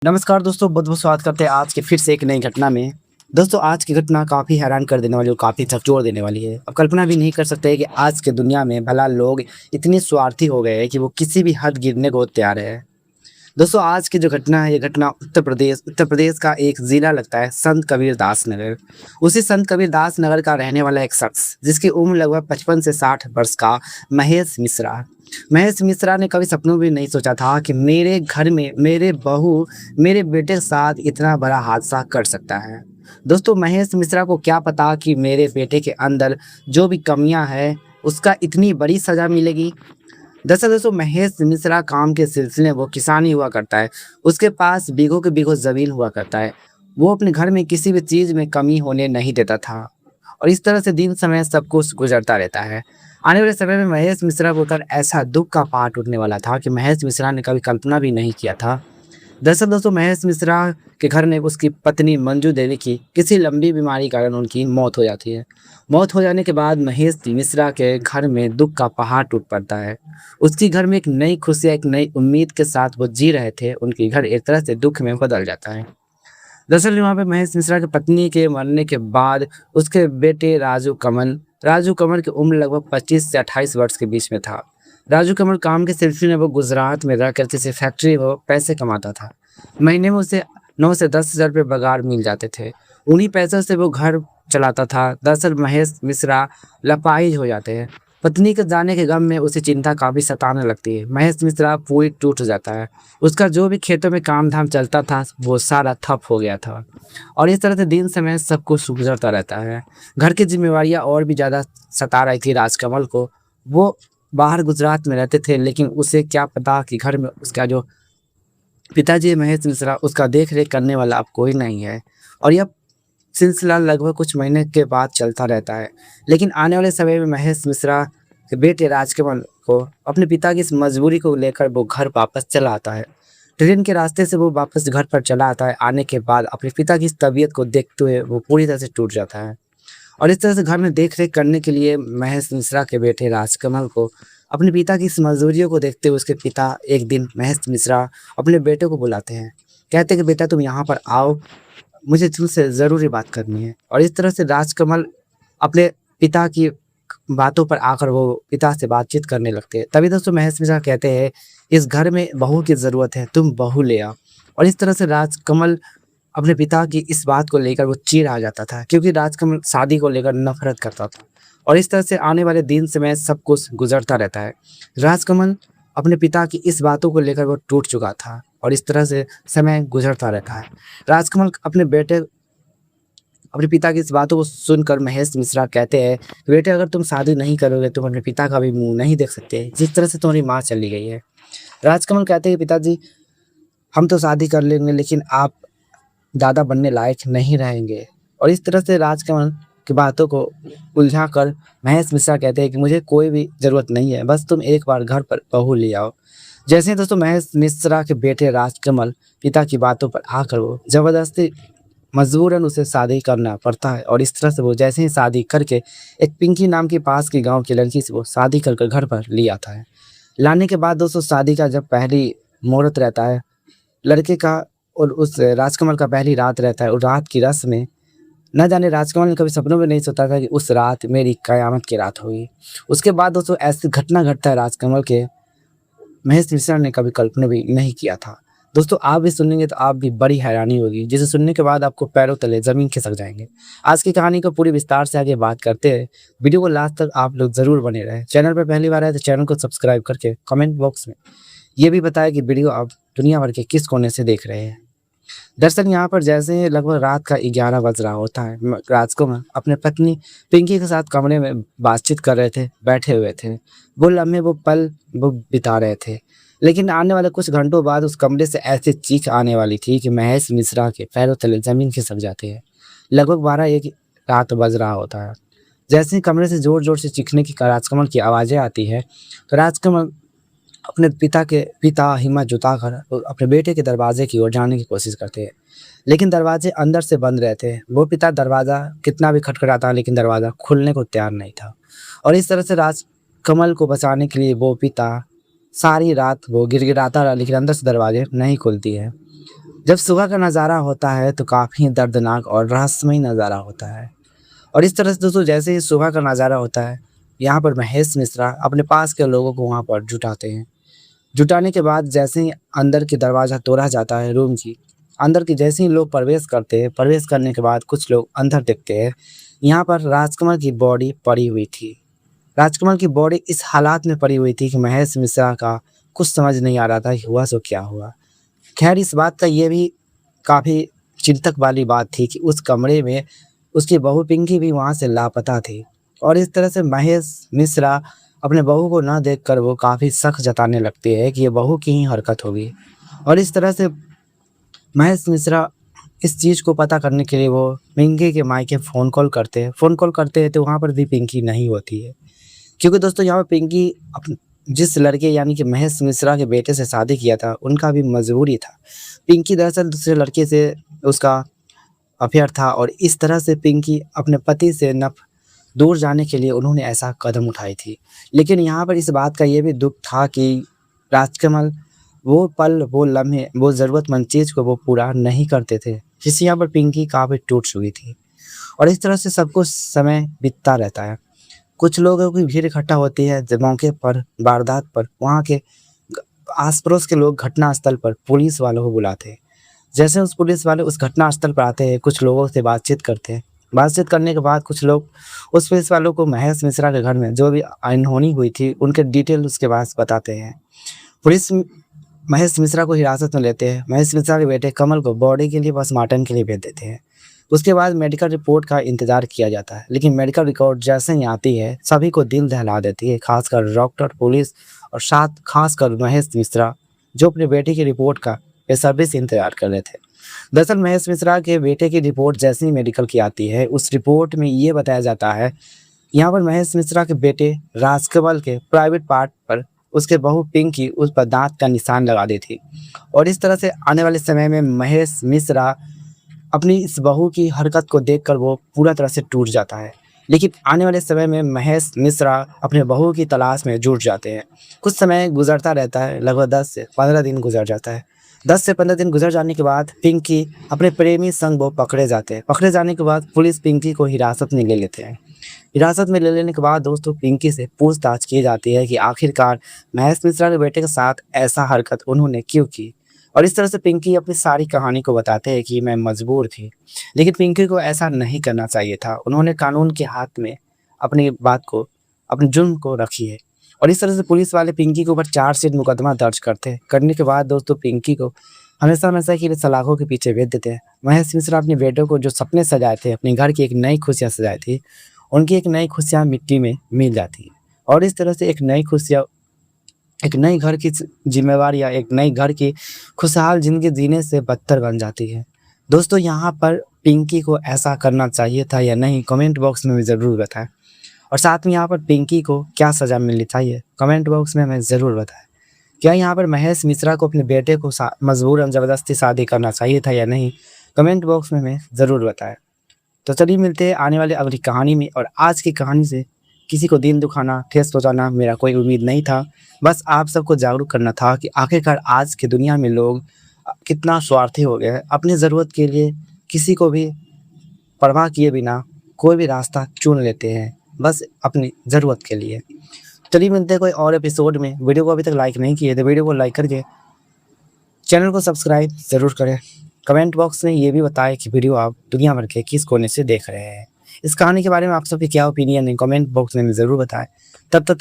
नमस्कार दोस्तों, बहुत बहुत स्वागत करते हैं आज के फिर से एक नई घटना में। दोस्तों, आज की घटना काफ़ी हैरान कर देने वाली और काफ़ी झकझोर देने वाली है। अब कल्पना भी नहीं कर सकते कि आज के दुनिया में भला लोग इतने स्वार्थी हो गए हैं कि वो किसी भी हद गिरने को तैयार है। दोस्तों, आज की जो घटना है, ये घटना उत्तर प्रदेश का एक ज़िला लगता है संत कबीरदास नगर। उसी संत कबीरदास नगर का रहने वाला एक शख्स जिसकी उम्र लगभग 55 से 60 वर्ष का महेश मिश्रा। महेश मिश्रा ने कभी सपनों में भी नहीं सोचा था कि मेरे घर में मेरे बहू मेरे बेटे के साथ इतना बड़ा हादसा कर सकता है। दोस्तों, महेश मिश्रा को क्या पता कि मेरे बेटे के अंदर जो भी कमियां हैं उसका इतनी बड़ी सज़ा मिलेगी। दरअसल दोस्तों, महेश मिश्रा काम के सिलसिले में वो किसानी हुआ करता है। उसके पास बीघों के बीघों ज़मीन हुआ करता है। वो अपने घर में किसी भी चीज़ में कमी होने नहीं देता था और इस तरह से दिन समय सब कुछ गुजरता रहता है। आने वाले समय में महेश मिश्रा को ऊपर ऐसा दुःख का पहाड़ टूटने वाला था कि महेश मिश्रा ने कभी कल्पना भी नहीं किया था। दरअसल दोस्तों, महेश मिश्रा के घर में उसकी पत्नी मंजू देवी की किसी लंबी बीमारी के कारण उनकी मौत हो जाती है। मौत हो जाने के बाद महेश मिश्रा के घर में दुःख का पहाड़ टूट पड़ता है। उसके घर में एक नई खुशियाँ, एक नई उम्मीद के साथ वो जी रहे थे, उनके घर एक तरह से दुःख में बदल जाता है। दरअसल वहाँ पे महेश मिश्रा की पत्नी के मरने के बाद उसके बेटे राजू कमल की उम्र लगभग 25 से 28 वर्ष के बीच में था। राजू कमल काम के सिलसिले में वो गुजरात में रहकर किसी फैक्ट्री में पैसे कमाता था। महीने में उसे 9 से 10 हज़ार रुपये पगार मिल जाते थे। उन्हीं पैसों से वो घर चलाता था। दरअसल महेश मिश्रा लापरवाही हो जाते हैं। पत्नी के जाने के गम में उसे चिंता काफ़ी सताने लगती है। महेश मिश्रा पूरी टूट जाता है। उसका जो भी खेतों में काम धाम चलता था वो सारा ठप हो गया था और इस तरह से दिन समय सब कुछ गुजरता रहता है। घर की जिम्मेवारियाँ और भी ज़्यादा सता रही थी राजकमल को। वो बाहर गुजरात में रहते थे, लेकिन उसे क्या पता कि घर में उसका जो पिताजी महेश मिश्रा, उसका देख रेख करने वाला अब कोई नहीं है। और यह सिलसिला लगभग कुछ महीने के बाद चलता रहता है। लेकिन आने वाले समय में महेश मिश्रा के बेटे राजकमल को अपने पिता की इस मजबूरी को लेकर वो घर वापस चला आता है। ट्रेन के रास्ते से वो वापस घर पर चला आता है। आने के बाद अपने पिता की इस तबीयत को देखते हुए वो पूरी तरह से टूट जाता है और इस तरह से घर में देख रेख करने के लिए महेश मिश्रा के बेटे राजकमल को अपने पिता की इस मजबूरियों को देखते हुए उसके पिता एक दिन महेश मिश्रा अपने बेटे को बुलाते हैं। कहते हैं कि बेटा, तुम यहाँ पर आओ, मुझे तुमसे ज़रूरी बात करनी है। और इस तरह से राजकमल अपने पिता की बातों पर आकर वो पिता से बातचीत करने लगते हैं। तभी दोस्तों महेश मिश्रा कहते हैं, इस घर में बहू की ज़रूरत है, तुम बहू ले आओ। और इस तरह से राजकमल अपने पिता की इस बात को लेकर वो चिढ़ आ जाता था, क्योंकि राजकमल शादी को लेकर नफरत करता था। और इस तरह से आने वाले दिन समय सब कुछ गुजरता रहता है। राजकमल अपने पिता की इस बातों को लेकर वो टूट चुका था और इस तरह से समय गुजरता रहता है। राजकमल अपने पिता की इस बातों को सुनकर महेश मिश्रा कहते हैं, बेटे, अगर तुम शादी नहीं करोगे तुम अपने पिता का भी मुंह नहीं देख सकते, जिस तरह से तुम्हारी माँ चली गई है। राजकमल कहते हैं, पिताजी, हम तो शादी कर लेंगे, लेकिन आप दादा बनने लायक नहीं रहेंगे। और इस तरह से राजकमल की बातों को उलझा कर महेश मिश्रा कहते हैं कि मुझे कोई भी ज़रूरत नहीं है, बस तुम एक बार घर पर बहू ले आओ। जैसे ही दोस्तों महेश मिश्रा के बेटे राजकमल पिता की बातों पर आकर वो ज़बरदस्ती मजबूरन उसे शादी करना पड़ता है और इस तरह से वो जैसे ही शादी करके एक पिंकी नाम के पास की गाँव की लड़की से वो शादी कर घर पर ले आता है। लाने के बाद दोस्तों शादी का जब पहली मुहूर्त रहता है, लड़के का और उस राजकमल का पहली रात रहता है और रात की रस्म में न जाने राजकमल ने कभी सपनों में नहीं सोचा था कि उस रात मेरी क़यामत की रात होगी। उसके बाद दोस्तों ऐसी घटना घटता है राजकमल के, महेश मिश्रा ने कभी कल्पना भी नहीं किया था। दोस्तों, आप भी सुनेंगे तो आप भी बड़ी हैरानी होगी, जिसे सुनने के बाद आपको पैरों तले ज़मीन खिसक जाएंगे। आज की कहानी को पूरी विस्तार से आगे बात करते हैं। वीडियो को लास्ट तक आप लोग ज़रूर बने रहें। चैनल पर पहली बार आए तो चैनल को सब्सक्राइब करके कमेंट बॉक्स में ये भी बताएं कि वीडियो आप दुनिया भर के किस कोने से देख रहे हैं। दरअसल यहाँ पर जैसे ही लगभग रात का 11 बज रहा होता है, राजकुमार अपने पत्नी पिंकी के साथ कमरे में बातचीत कर रहे थे, बैठे हुए थे। वो लम्हे वो पल वो बिता रहे थे। लेकिन आने वाले कुछ घंटों बाद उस कमरे से ऐसी चीख आने वाली थी कि महेश मिश्रा के पैरों तले ज़मीन खिसक जाती है। लगभग 12-1 रात बज रहा होता है। जैसे ही कमरे से ज़ोर-ज़ोर से चीखने की राजकमल की आवाज़ें आती है, तो राजकमल अपने पिता हिम्मत जुटाकर अपने बेटे के दरवाजे की ओर जाने की कोशिश करते हैं, लेकिन दरवाजे अंदर से बंद रहते हैं। वो पिता दरवाज़ा कितना भी खटखटाता लेकिन दरवाज़ा खुलने को तैयार नहीं था और इस तरह से राजकमल को बचाने के लिए वो पिता सारी रात वो गिड़गिड़ाता रहा, लेकिन अंदर से दरवाजे नहीं खुलती है। जब सुबह का नज़ारा होता है तो काफ़ी दर्दनाक और रहस्यमय नज़ारा होता है। और इस तरह से दोस्तों जैसे ही सुबह का नज़ारा होता है, यहाँ पर महेश मिश्रा अपने पास के लोगों को वहाँ पर जुटाते हैं। जुटाने के बाद जैसे ही अंदर की दरवाज़ा तोड़ा जाता है रूम की, अंदर की जैसे ही लोग प्रवेश करते हैं, प्रवेश करने के बाद कुछ लोग अंदर देखते हैं, यहाँ पर राजकमल की बॉडी पड़ी हुई थी। राजकमल की बॉडी इस हालात में पड़ी हुई थी कि महेश मिश्रा का कुछ समझ नहीं आ रहा था कि हुआ सो क्या हुआ। खैर इस बात का ये भी काफ़ी चिंतक वाली बात थी कि उस कमरे में उसकी बहू पिंकी भी वहाँ से लापता थी और इस तरह से महेश मिश्रा अपने बहू को ना देखकर वो काफ़ी शक जताने लगते हैं कि ये बहू की ही हरकत होगी। और इस तरह से महेश मिश्रा इस चीज़ को पता करने के लिए वो पिंकी के मायके फ़ोन कॉल करते हैं। फ़ोन कॉल करते हैं तो वहाँ पर भी पिंकी नहीं होती है। क्योंकि दोस्तों यहाँ पे पिंकी जिस लड़के यानी कि महेश मिश्रा के बेटे से शादी किया था, उनका भी मजबूरी था। पिंकी दरअसल दूसरे लड़के से उसका अफेयर था और इस तरह से पिंकी अपने पति से दूर जाने के लिए उन्होंने ऐसा कदम उठाई थी। लेकिन यहाँ पर इस बात का ये भी दुःख था कि राजकमल वो पल, वो लम्हे, वो ज़रूरतमंद चीज़ को वो पूरा नहीं करते थे, जिससे यहाँ पर पिंकी काफ़ी टूट चुकी थी। और इस तरह से सब कुछ समय बीतता रहता है। कुछ लोगों की भीड़ इकट्ठा होती है जब मौके पर, वारदात पर, वहाँ के आस-पड़ोस के लोग घटनास्थल पर पुलिस वालों को बुलाते हैं। जैसे उस पुलिस वाले उस घटनास्थल पर आते हैं, कुछ लोगों से बातचीत करते हैं। बातचीत करने के बाद कुछ लोग उस पुलिस वालों को महेश मिश्रा के घर में जो भी अनहोनी हुई थी, उनके डिटेल उसके पास बताते हैं। पुलिस महेश मिश्रा को हिरासत में लेते हैं। महेश मिश्रा के बेटे कमल को बॉडी के लिए पोस्टमार्टम के लिए भेज देते हैं। उसके बाद मेडिकल रिपोर्ट का इंतज़ार किया जाता है, लेकिन मेडिकल रिपोर्ट जैसे ही आती है, सभी को दिल दहला देती है, खासकर डॉक्टर, पुलिस और साथ खासकर महेश मिश्रा, जो अपने बेटे की रिपोर्ट का बेसब्री से इंतज़ार कर रहे थे। दरअसल महेश मिश्रा के बेटे की रिपोर्ट जैसे ही मेडिकल की आती है, उस रिपोर्ट में ये बताया जाता है, यहाँ पर महेश मिश्रा के बेटे राजकमल के प्राइवेट पार्ट पर उसके बहू पिंकी उस पर दाँत का निशान लगा दी थी। और इस तरह से आने वाले समय में महेश मिश्रा अपनी इस बहू की हरकत को देखकर वो पूरा तरह से टूट जाता है। लेकिन आने वाले समय में महेश मिश्रा अपने बहू की तलाश में जुट जाते हैं। कुछ समय गुज़रता रहता है, लगभग 10 से 15 दिन गुज़र जाता है। 10 से 15 दिन गुज़र जाने के बाद पिंकी अपने प्रेमी संग वो पकड़े जाते हैं। पकड़े जाने के बाद पुलिस पिंकी को हिरासत में ले लेते हैं। हिरासत में ले लेने के बाद दोस्तों पिंकी से पूछताछ की जाती है कि आखिरकार महेश मिश्रा के बेटे के साथ ऐसा हरकत उन्होंने क्यों की। और इस तरह से पिंकी अपनी सारी कहानी को बताते हैं कि मैं मजबूर थी, लेकिन पिंकी को ऐसा नहीं करना चाहिए था। उन्होंने कानून के हाथ में अपनी बात को, अपने जुर्म को रखी है। और इस तरह से पुलिस वाले पिंकी के ऊपर चार्जशीट मुकदमा दर्ज करते हैं। करने के बाद दोस्तों पिंकी को हमेशा हमेशा के लिए सलाखों के पीछे भेज देते हैं। महेश मिश्रा अपने बेटों को जो सपने सजाए थे, अपने घर की एक नई खुशियाँ सजाई थी, उनकी एक नई खुशियाँ मिट्टी में मिल जाती हैं। और इस तरह से एक नई खुशियाँ, एक नई घर की ज़िम्मेवारी या एक नई घर की खुशहाल ज़िंदगी जीने से बदतर बन जाती है। दोस्तों यहाँ पर पिंकी को ऐसा करना चाहिए था या नहीं, कमेंट बॉक्स में हमें ज़रूर बताएँ। और साथ में यहाँ पर पिंकी को क्या सज़ा मिलनी चाहिए, कमेंट बॉक्स में हमें ज़रूर बताएँ। क्या यहाँ पर महेश मिश्रा को अपने बेटे को मजबूरन ज़बरदस्ती शादी करना चाहिए था या नहीं, कमेंट बॉक्स में हमें ज़रूर बताएँ। तो चलिए मिलते हैं आने वाली अगली कहानी में। और आज की कहानी से किसी को दिल दुखाना, ठेस पहुँचाना मेरा कोई उम्मीद नहीं था। बस आप सबको जागरूक करना था कि आखिरकार आज की दुनिया में लोग कितना स्वार्थी हो गए हैं। अपनी ज़रूरत के लिए किसी को भी परवाह किए बिना कोई भी रास्ता चुन लेते हैं, बस अपनी ज़रूरत के लिए। चलिए मिलते हैं कोई और एपिसोड में। वीडियो को अभी तक लाइक नहीं किए तो वीडियो को लाइक करके चैनल को सब्सक्राइब ज़रूर करें। कमेंट बॉक्स में ये भी बताएं कि वीडियो आप दुनिया भर के किस कोने से देख रहे हैं। इस कहानी के बारे में आप सबके क्या ओपिनियन है, कमेंट बॉक्स में ज़रूर बताएं। तब तक के लिए